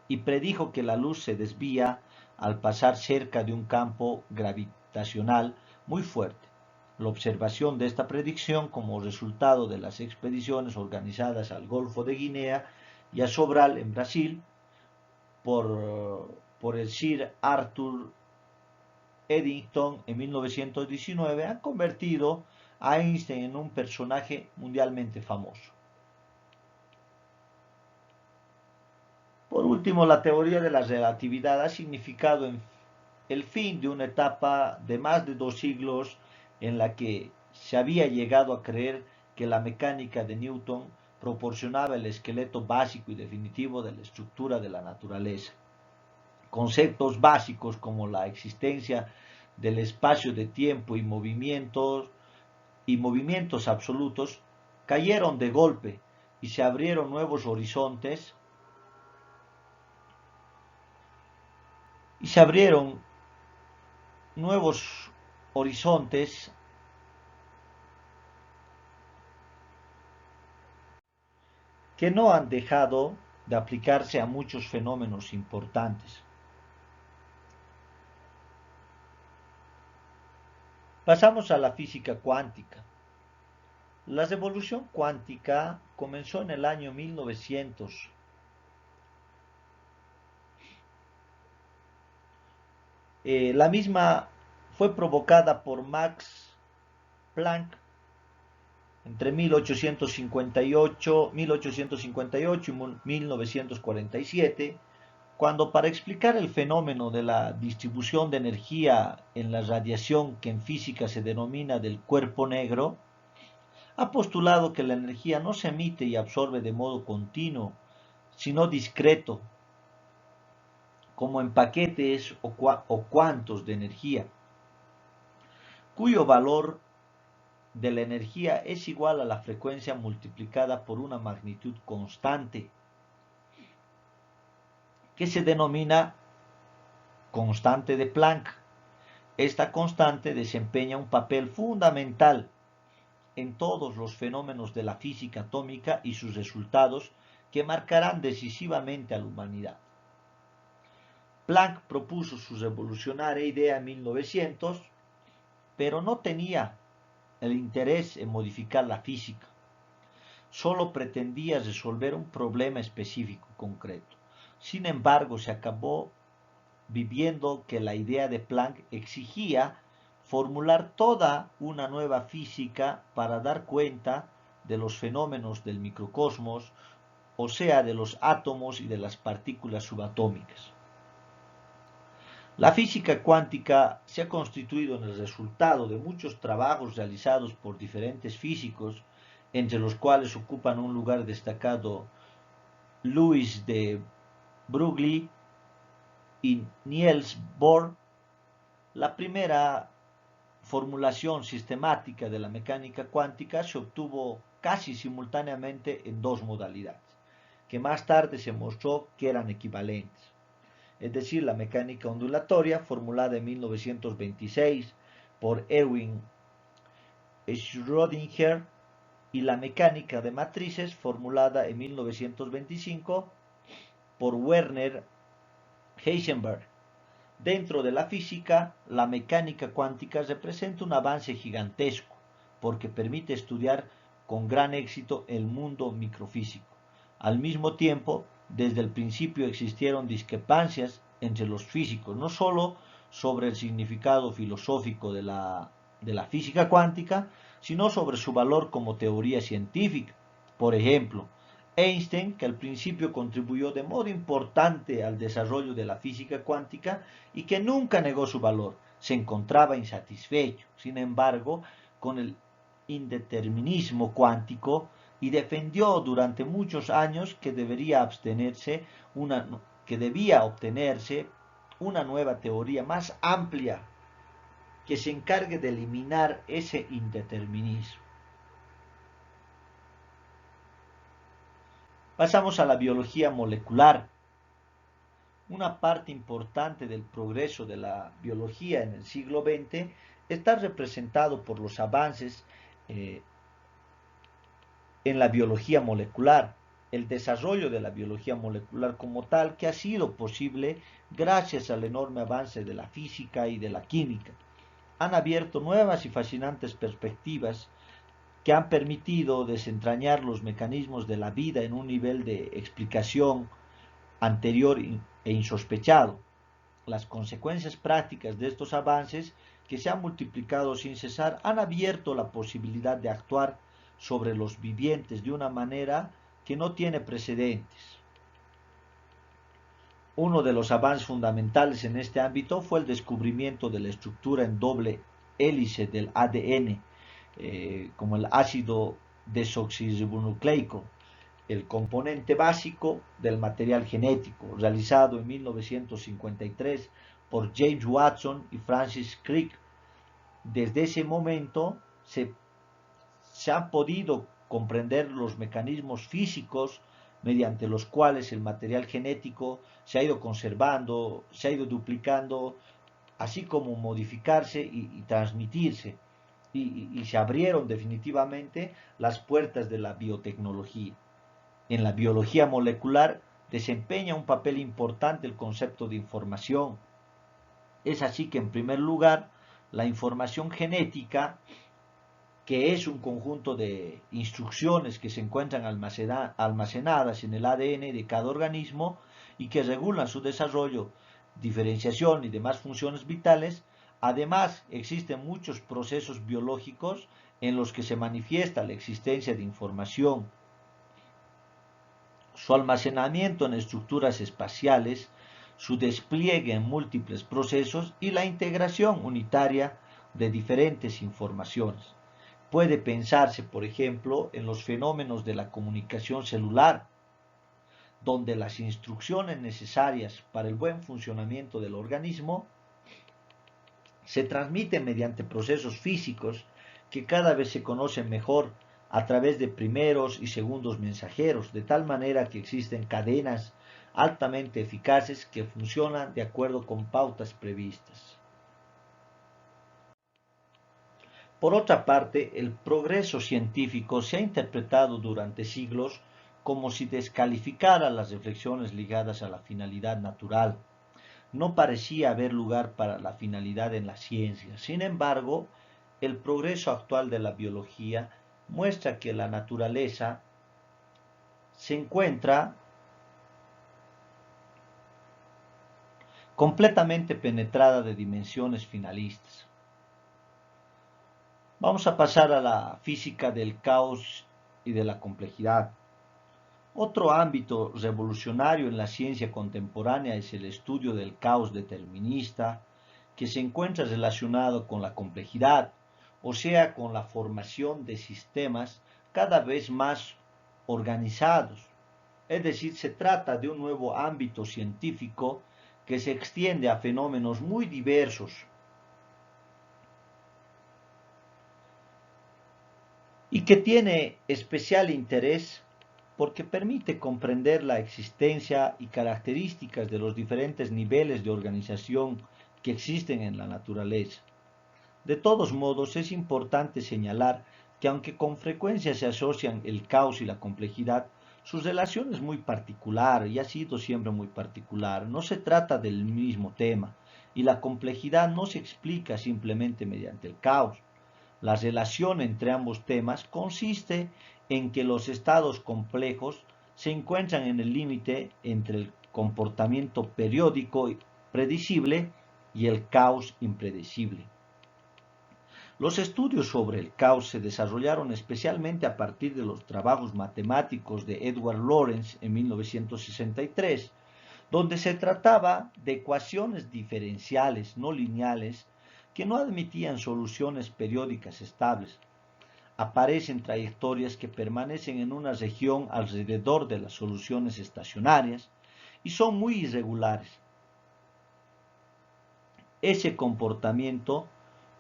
Speaker 1: y predijo que la luz se desvía al pasar cerca de un campo gravitacional muy fuerte. La observación de esta predicción como resultado de las expediciones organizadas al Golfo de Guinea y a Sobral en Brasil por el Sir Arthur Eddington en 1919 han convertido a Einstein en un personaje mundialmente famoso. Por último, la teoría de la relatividad ha significado el fin de una etapa de más de 2 siglos en la que se había llegado a creer que la mecánica de Newton proporcionaba el esqueleto básico y definitivo de la estructura de la naturaleza. Conceptos básicos como la existencia del espacio de tiempo y movimientos absolutos cayeron de golpe y se abrieron nuevos horizontes que no han dejado de aplicarse a muchos fenómenos importantes. Pasamos a la física cuántica. La revolución cuántica comenzó en el año 1900. La misma fue provocada por Max Planck entre 1858 y 1947, cuando para explicar el fenómeno de la distribución de energía en la radiación que en física se denomina del cuerpo negro, ha postulado que la energía no se emite y absorbe de modo continuo, sino discreto, como en paquetes o cuantos de energía, cuyo valor de la energía es igual a la frecuencia multiplicada por una magnitud constante, que se denomina constante de Planck. Esta constante desempeña un papel fundamental en todos los fenómenos de la física atómica y sus resultados que marcarán decisivamente a la humanidad. Planck propuso su revolucionaria idea en 1900, pero no tenía el interés en modificar la física. Solo pretendía resolver un problema específico concreto. Sin embargo, se acabó viviendo que la idea de Planck exigía formular toda una nueva física para dar cuenta de los fenómenos del microcosmos, o sea, de los átomos y de las partículas subatómicas. La física cuántica se ha constituido en el resultado de muchos trabajos realizados por diferentes físicos, entre los cuales ocupan un lugar destacado Louis de Broglie y Niels Bohr. La primera formulación sistemática de la mecánica cuántica se obtuvo casi simultáneamente en dos modalidades, que más tarde se mostró que eran equivalentes. Es decir, la mecánica ondulatoria, formulada en 1926 por Erwin Schrödinger, y la mecánica de matrices, formulada en 1925 por Werner Heisenberg. Dentro de la física, la mecánica cuántica representa un avance gigantesco, porque permite estudiar con gran éxito el mundo microfísico. Al mismo tiempo, desde el principio existieron discrepancias entre los físicos, no solo sobre el significado filosófico de la física cuántica, sino sobre su valor como teoría científica. Por ejemplo, Einstein, que al principio contribuyó de modo importante al desarrollo de la física cuántica y que nunca negó su valor, se encontraba insatisfecho, sin embargo, con el indeterminismo cuántico y defendió durante muchos años que debía obtenerse una nueva teoría más amplia que se encargue de eliminar ese indeterminismo. Pasamos a la biología molecular. Una parte importante del progreso de la biología en el siglo XX está representado por los avances en la biología molecular, el desarrollo de la biología molecular como tal, que ha sido posible gracias al enorme avance de la física y de la química. Han abierto nuevas y fascinantes perspectivas que han permitido desentrañar los mecanismos de la vida en un nivel de explicación anterior e insospechado. Las consecuencias prácticas de estos avances, que se han multiplicado sin cesar, han abierto la posibilidad de actuar sobre los vivientes de una manera que no tiene precedentes. Uno de los avances fundamentales en este ámbito fue el descubrimiento de la estructura en doble hélice del ADN, como el ácido desoxirribonucleico, el componente básico del material genético, realizado en 1953 por James Watson y Francis Crick. Desde ese momento se han podido comprender los mecanismos físicos mediante los cuales el material genético se ha ido conservando, se ha ido duplicando, así como modificarse y transmitirse. Y se abrieron definitivamente las puertas de la biotecnología. En la biología molecular desempeña un papel importante el concepto de información. Es así que, en primer lugar, la información genética, que es un conjunto de instrucciones que se encuentran almacenadas en el ADN de cada organismo y que regulan su desarrollo, diferenciación y demás funciones vitales. Además, existen muchos procesos biológicos en los que se manifiesta la existencia de información, su almacenamiento en estructuras espaciales, su despliegue en múltiples procesos y la integración unitaria de diferentes informaciones. Puede pensarse, por ejemplo, en los fenómenos de la comunicación celular, donde las instrucciones necesarias para el buen funcionamiento del organismo se transmiten mediante procesos físicos que cada vez se conocen mejor a través de primeros y segundos mensajeros, de tal manera que existen cadenas altamente eficaces que funcionan de acuerdo con pautas previstas. Por otra parte, el progreso científico se ha interpretado durante siglos como si descalificara las reflexiones ligadas a la finalidad natural. No parecía haber lugar para la finalidad en la ciencia. Sin embargo, el progreso actual de la biología muestra que la naturaleza se encuentra completamente penetrada de dimensiones finalistas. Vamos a pasar a la física del caos y de la complejidad. Otro ámbito revolucionario en la ciencia contemporánea es el estudio del caos determinista, que se encuentra relacionado con la complejidad, o sea, con la formación de sistemas cada vez más organizados. Es decir, se trata de un nuevo ámbito científico que se extiende a fenómenos muy diversos y que tiene especial interés porque permite comprender la existencia y características de los diferentes niveles de organización que existen en la naturaleza. De todos modos, es importante señalar que aunque con frecuencia se asocian el caos y la complejidad, su relación es muy particular y ha sido siempre muy particular. No se trata del mismo tema y la complejidad no se explica simplemente mediante el caos. La relación entre ambos temas consiste en que los estados complejos se encuentran en el límite entre el comportamiento periódico y predecible y el caos impredecible. Los estudios sobre el caos se desarrollaron especialmente a partir de los trabajos matemáticos de Edward Lorenz en 1963, donde se trataba de ecuaciones diferenciales no lineales que no admitían soluciones periódicas estables. Aparecen trayectorias que permanecen en una región alrededor de las soluciones estacionarias y son muy irregulares. Ese comportamiento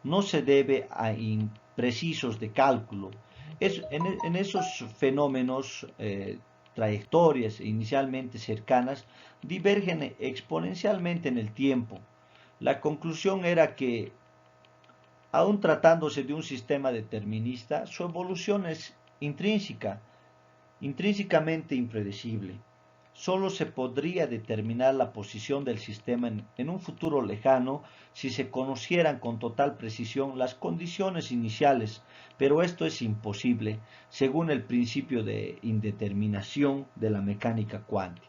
Speaker 1: no se debe a imprecisos de cálculo. En esos fenómenos, trayectorias inicialmente cercanas divergen exponencialmente en el tiempo. La conclusión era que, aun tratándose de un sistema determinista, su evolución es intrínsecamente impredecible. Solo se podría determinar la posición del sistema en un futuro lejano si se conocieran con total precisión las condiciones iniciales, pero esto es imposible según el principio de indeterminación de la mecánica cuántica.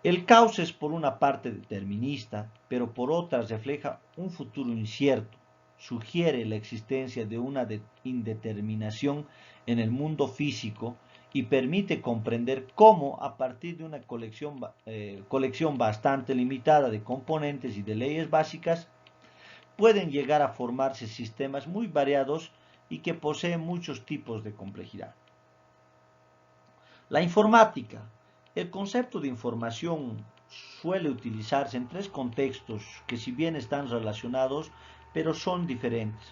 Speaker 1: El caos es por una parte determinista, pero por otra refleja un futuro incierto. Sugiere la existencia de una indeterminación en el mundo físico y permite comprender cómo, a partir de una colección bastante limitada de componentes y de leyes básicas, pueden llegar a formarse sistemas muy variados y que poseen muchos tipos de complejidad. La informática. El concepto de información suele utilizarse en tres contextos que, si bien están relacionados, pero son diferentes.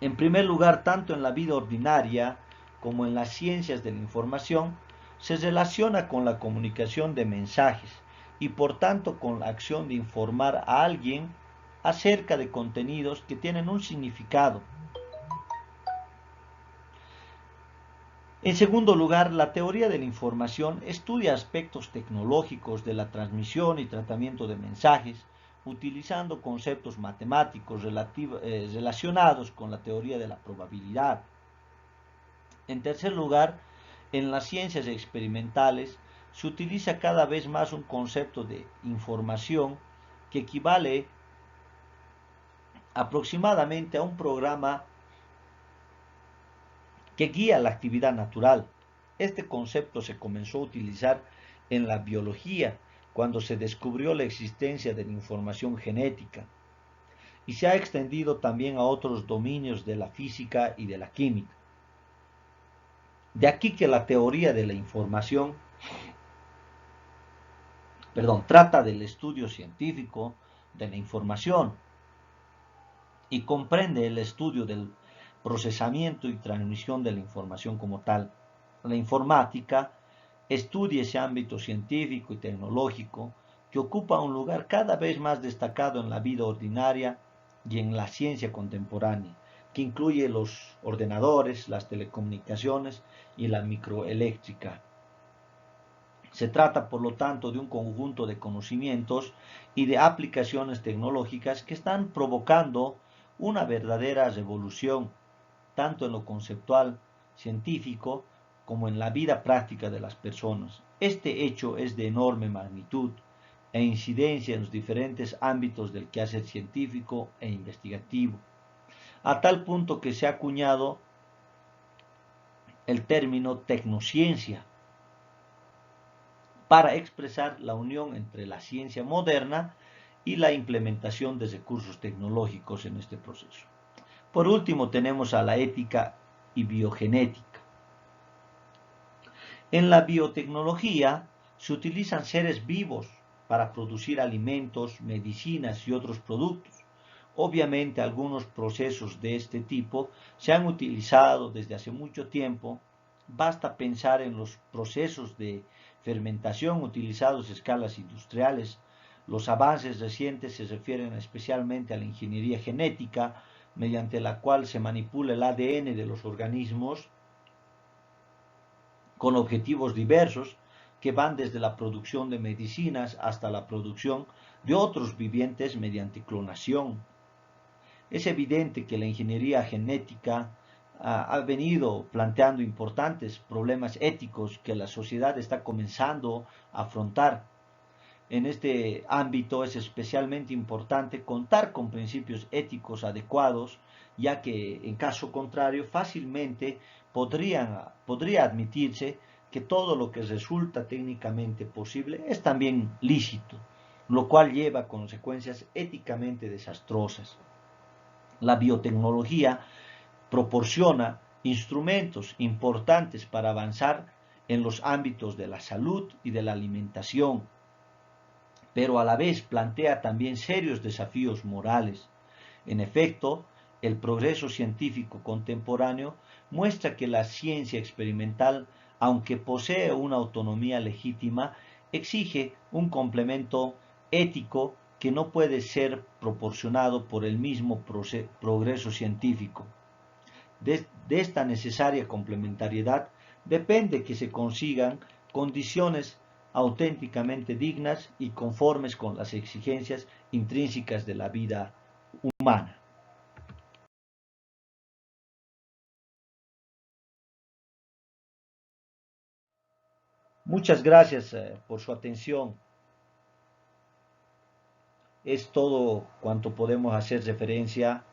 Speaker 1: En primer lugar, tanto en la vida ordinaria como en las ciencias de la información, se relaciona con la comunicación de mensajes y por tanto con la acción de informar a alguien acerca de contenidos que tienen un significado. En segundo lugar, la teoría de la información estudia aspectos tecnológicos de la transmisión y tratamiento de mensajes, utilizando conceptos matemáticos relacionados con la teoría de la probabilidad. En tercer lugar, en las ciencias experimentales se utiliza cada vez más un concepto de información que equivale aproximadamente a un programa que guía la actividad natural. Este concepto se comenzó a utilizar en la biología cuando se descubrió la existencia de la información genética y se ha extendido también a otros dominios de la física y de la química. De aquí que la teoría de la información, trata del estudio científico de la información y comprende el estudio del procesamiento y transmisión de la información como tal. La informática estudia ese ámbito científico y tecnológico que ocupa un lugar cada vez más destacado en la vida ordinaria y en la ciencia contemporánea, que incluye los ordenadores, las telecomunicaciones y la microeléctrica. Se trata, por lo tanto, de un conjunto de conocimientos y de aplicaciones tecnológicas que están provocando una verdadera revolución, tanto en lo conceptual, científico, como en la vida práctica de las personas. Este hecho es de enorme magnitud e incidencia en los diferentes ámbitos del quehacer científico e investigativo, a tal punto que se ha acuñado el término tecnociencia para expresar la unión entre la ciencia moderna y la implementación de recursos tecnológicos en este proceso. Por último, tenemos a la ética y biogenética. En la biotecnología se utilizan seres vivos para producir alimentos, medicinas y otros productos. Obviamente algunos procesos de este tipo se han utilizado desde hace mucho tiempo. Basta pensar en los procesos de fermentación utilizados a escalas industriales. Los avances recientes se refieren especialmente a la ingeniería genética, mediante la cual se manipula el ADN de los organismos con objetivos diversos que van desde la producción de medicinas hasta la producción de otros vivientes mediante clonación. Es evidente que la ingeniería genética ha venido planteando importantes problemas éticos que la sociedad está comenzando a afrontar. En este ámbito es especialmente importante contar con principios éticos adecuados, ya que en caso contrario fácilmente podría admitirse que todo lo que resulta técnicamente posible es también lícito, lo cual lleva a consecuencias éticamente desastrosas. La biotecnología proporciona instrumentos importantes para avanzar en los ámbitos de la salud y de la alimentación, pero a la vez plantea también serios desafíos morales. En efecto, el progreso científico contemporáneo muestra que la ciencia experimental, aunque posee una autonomía legítima, exige un complemento ético que no puede ser proporcionado por el mismo progreso científico. De esta necesaria complementariedad depende que se consigan condiciones auténticamente dignas y conformes con las exigencias intrínsecas de la vida humana. Muchas gracias por su atención. Es todo cuanto podemos hacer referencia